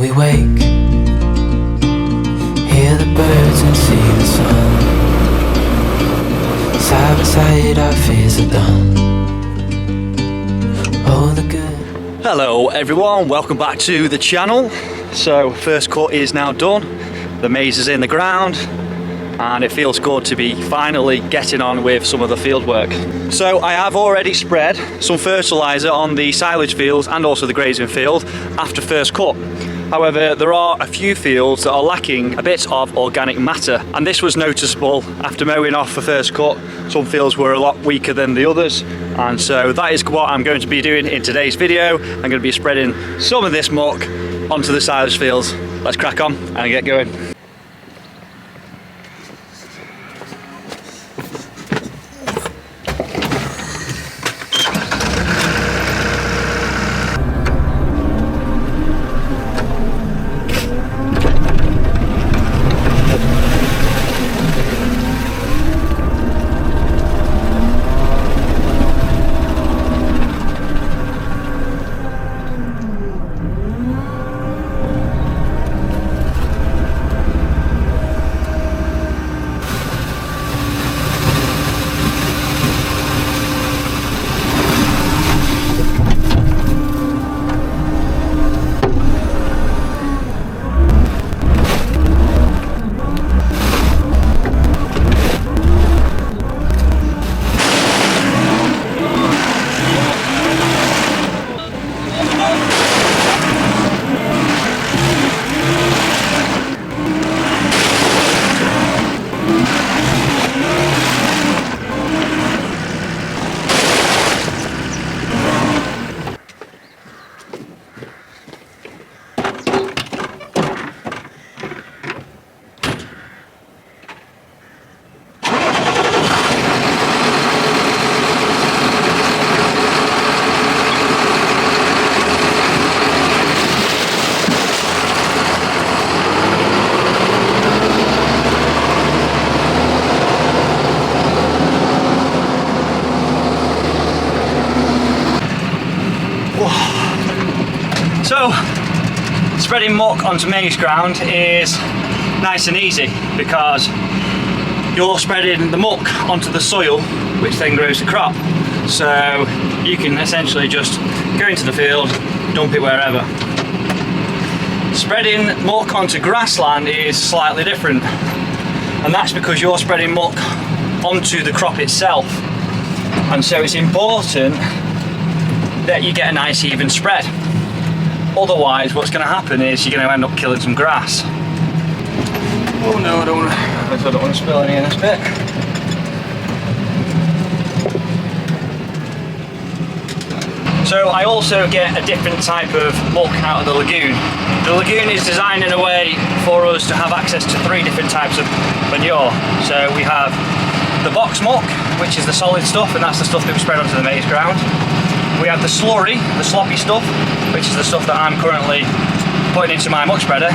we wake, hear the birds and see the sun. Side by side our fears are done. Oh, the good. Hello everyone, welcome back to the channel. So first cut is now done, the maize is in the ground, and it feels good to be finally getting on with some of the field work. So I have already spread some fertiliser on the silage fields and also the grazing field after first cut. However, there are a few fields that are lacking a bit of organic matter, and this was noticeable after mowing off the first cut. Some fields were a lot weaker than the others, and so that is what I'm going to be doing in today's video. I'm going to be spreading some of this muck onto the silage fields. Let's crack on and get going. So, spreading muck onto maize ground is nice and easy because you're spreading the muck onto the soil, which then grows the crop. So you can essentially just go into the field, dump it wherever. Spreading muck onto grassland is slightly different, and that's because you're spreading muck onto the crop itself. And so it's important that you get a nice even spread. Otherwise, what's going to happen is you're going to end up killing some grass. Oh no, I don't want to spill any of this bit. So I also get a different type of muck out of the lagoon. The lagoon is designed in a way for us to have access to 3 different types of manure. So we have the box muck, which is the solid stuff, and that's the stuff that we spread onto the maize ground. We have the slurry, the sloppy stuff, which is the stuff that I'm currently putting into my muck spreader.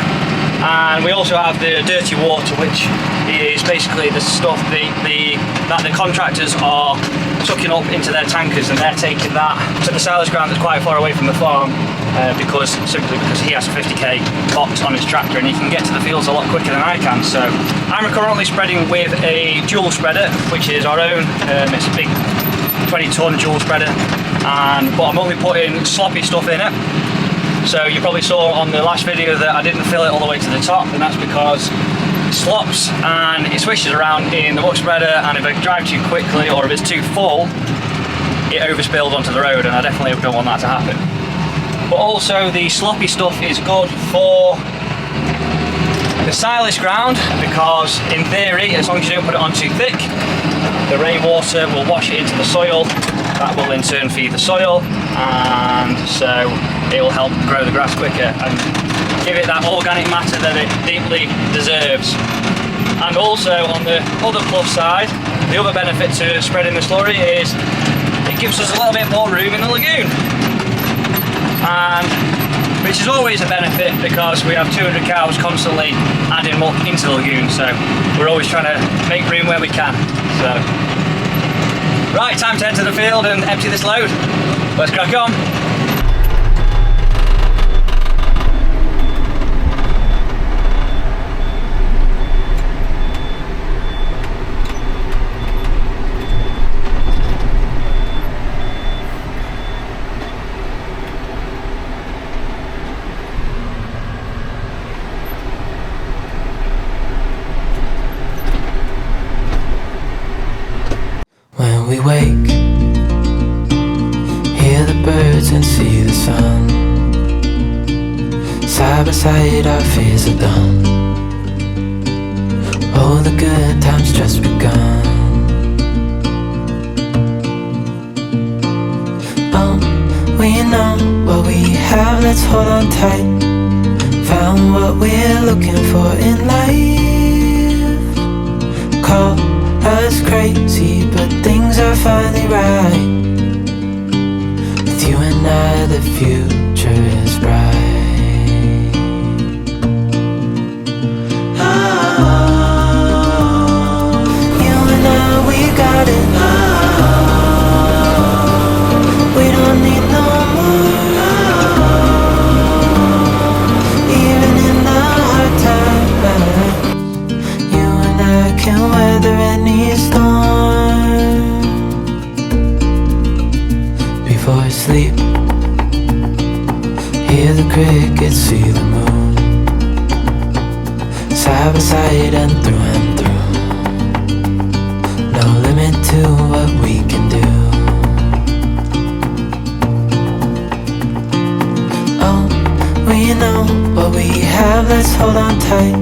And we also have the dirty water, which is basically the stuff that the contractors are sucking up into their tankers, and they're taking that to the silage ground that's quite far away from the farm, simply because he has a 50k box on his tractor and he can get to the fields a lot quicker than I can. So I'm currently spreading with a dual spreader, which is our own. It's a big 20-ton dual spreader, but I'm only putting sloppy stuff in it. So you probably saw on the last video that I didn't fill it all the way to the top, and that's because it slops and it swishes around in the muck spreader, and if I drive too quickly or if it's too full, it overspills onto the road, and I definitely don't want that to happen. But also the sloppy stuff is good for the silage ground, because in theory, as long as you don't put it on too thick, the rainwater will wash it into the soil. That will in turn feed the soil, and so it will help grow the grass quicker and give it that organic matter that it deeply deserves. And also on the other plus side, the other benefit to spreading the slurry is it gives us a little bit more room in the lagoon, and which is always a benefit because we have 200 cows constantly adding muck into the lagoon, so we're always trying to make room where we can. So, right, time to enter the field and empty this load. Let's crack on. Side by side our fears are done. Oh, the good times just begun. We know what we have, let's hold on tight. Found what we're looking for in life. Call us crazy, but things are finally right. With you and I, the future is bright. Oh, you and I, we got it. We don't need no more. Even in the hard times, you and I can weather any storm. Before I sleep, hear the crickets, see the moon. Side by side and through. No limit to what we can do. We know what we have, let's hold on tight.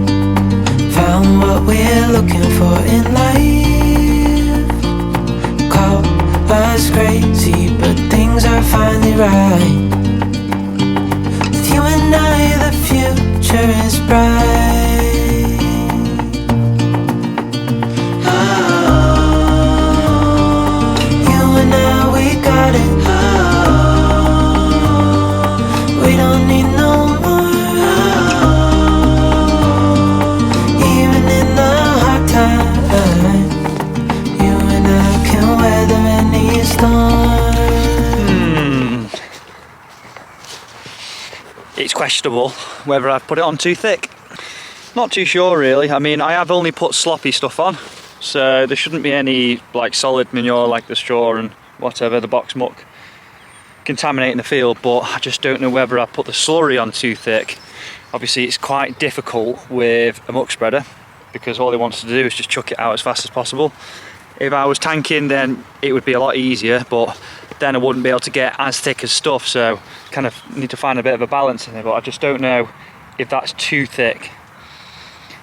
Found what we're looking for in life. Call us crazy, but things are finally right. With you and I, the future is bright. Oh, you and I, we got it. We don't need no more. Even in the hard time, you and I can weather any storm. It's questionable whether I've put it on too thick. Not too sure really. I mean, I have only put sloppy stuff on, so there shouldn't be any like solid manure like the straw and whatever, the box muck, contaminating the field, but I just don't know whether I put the slurry on too thick. Obviously it's quite difficult with a muck spreader because all it wants to do is just chuck it out as fast as possible. If I was tanking, then it would be a lot easier, but then I wouldn't be able to get as thick as stuff, so kind of need to find a bit of a balance in it, but I just don't know if that's too thick.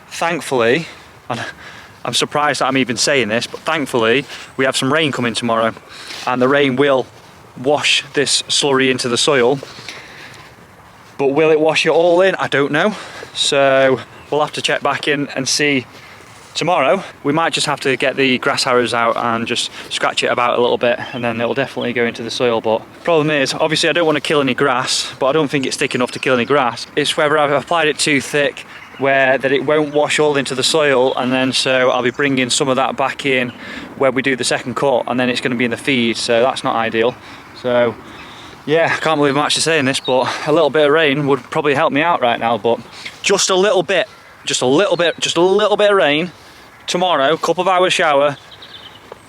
Thankfully, and I'm surprised that I'm even saying this, but thankfully we have some rain coming tomorrow, and the rain will wash this slurry into the soil, but will it wash it all in? I don't know, so we'll have to check back in and see tomorrow. We might just have to get the grass harrows out and just scratch it about a little bit, and then it'll definitely go into the soil. But problem is, obviously I don't want to kill any grass, but I don't think it's thick enough to kill any grass. It's whether I've applied it too thick where that it won't wash all into the soil, and then so I'll be bringing some of that back in where we do the second cut, and then it's going to be in the feed, so that's not ideal. So yeah, I can't believe I'm actually saying this, but a little bit of rain would probably help me out right now. But just a little bit of rain tomorrow, couple of hours shower,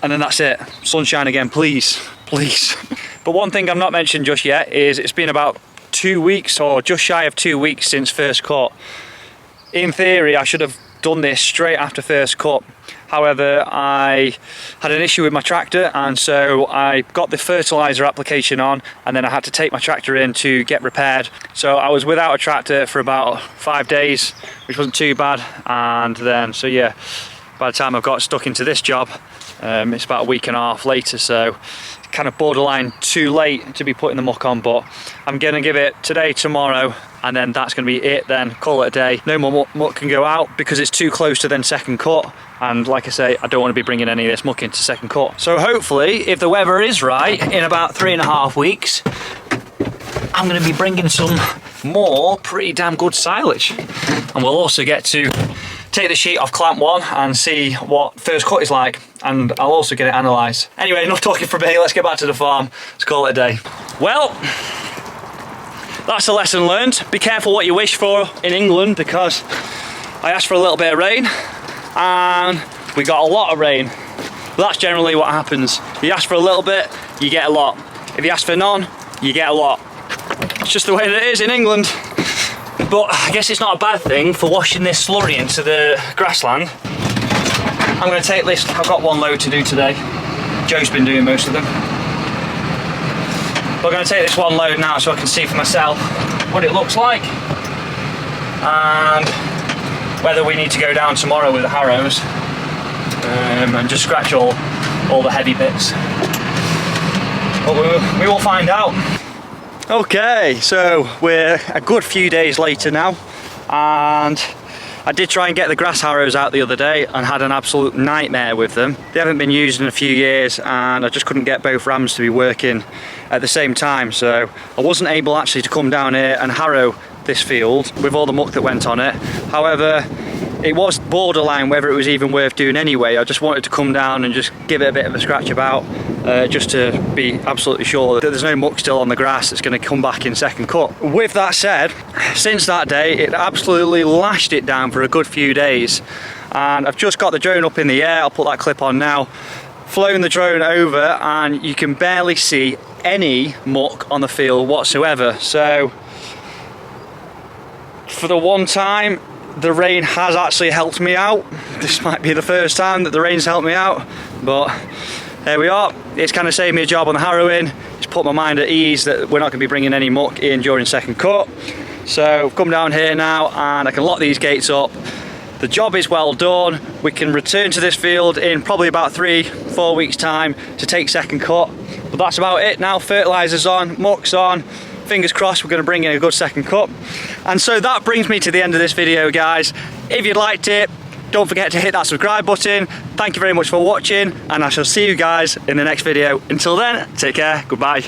and then that's it. Sunshine again, please. But one thing I've not mentioned just yet is it's been about 2 weeks, or just shy of 2 weeks, since first cut. In theory, I should have done this straight after first cut. However, I had an issue with my tractor, and so I got the fertilizer application on, and then I had to take my tractor in to get repaired. So I was without a tractor for about 5 days, which wasn't too bad. And then, so yeah, by the time I got stuck into this job, it's about a week and a half later, so kind of borderline too late to be putting the muck on. But I'm gonna give it today, tomorrow, and then that's gonna be it then, call it a day. No more muck can go out because it's too close to then second cut, and like I say, I don't want to be bringing any of this muck into second cut. So hopefully, if the weather is right, in about 3.5 weeks, I'm gonna be bringing some more pretty damn good silage, and we'll also get to take the sheet off clamp 1 and see what first cut is like, and I'll also get it analysed. Anyway, enough talking from me, let's get back to the farm. Let's call it a day. Well, that's a lesson learned. Be careful what you wish for in England, because I asked for a little bit of rain and we got a lot of rain. But that's generally what happens. You ask for a little bit, you get a lot. If you ask for none, you get a lot. It's just the way that it is in England. But I guess it's not a bad thing for washing this slurry into the grassland. I'm going to take this, I've got one load to do today. Joe's been doing most of them. But I'm going to take this one load now so I can see for myself what it looks like. and whether we need to go down tomorrow with the harrows and just scratch all the heavy bits. But we will find out. Okay, so we're a good few days later now, and I did try and get the grass harrows out the other day and had an absolute nightmare with them. They haven't been used in a few years and I just couldn't get both rams to be working at the same time, so I wasn't able actually to come down here and harrow this field with all the muck that went on it. However, it was borderline whether it was even worth doing anyway. I just wanted to come down and just give it a bit of a scratch about, just to be absolutely sure that there's no muck still on the grass that's going to come back in second cut. With that said, since that day it absolutely lashed it down for a good few days, and I've just got the drone up in the air. I'll put that clip on now. Flown the drone over and you can barely see any muck on the field whatsoever. So for the one time the rain has actually helped me out. This might be the first time that the rain's helped me out, but there we are. It's kind of saved me a job on the harrowing. It's put my mind at ease that we're not going to be bringing any muck in during second cut. So I've come down here now and I can lock these gates up. The job is well done. We can return to this field in probably about 3-4 weeks time to take second cut. But that's about it now. Fertilizer's on, muck's on. Fingers crossed we're going to bring in a good second cut. And so that brings me to the end of this video, guys. If you liked it, don't forget to hit that subscribe button. Thank you very much for watching, and I shall see you guys in the next video. Until then, take care, goodbye.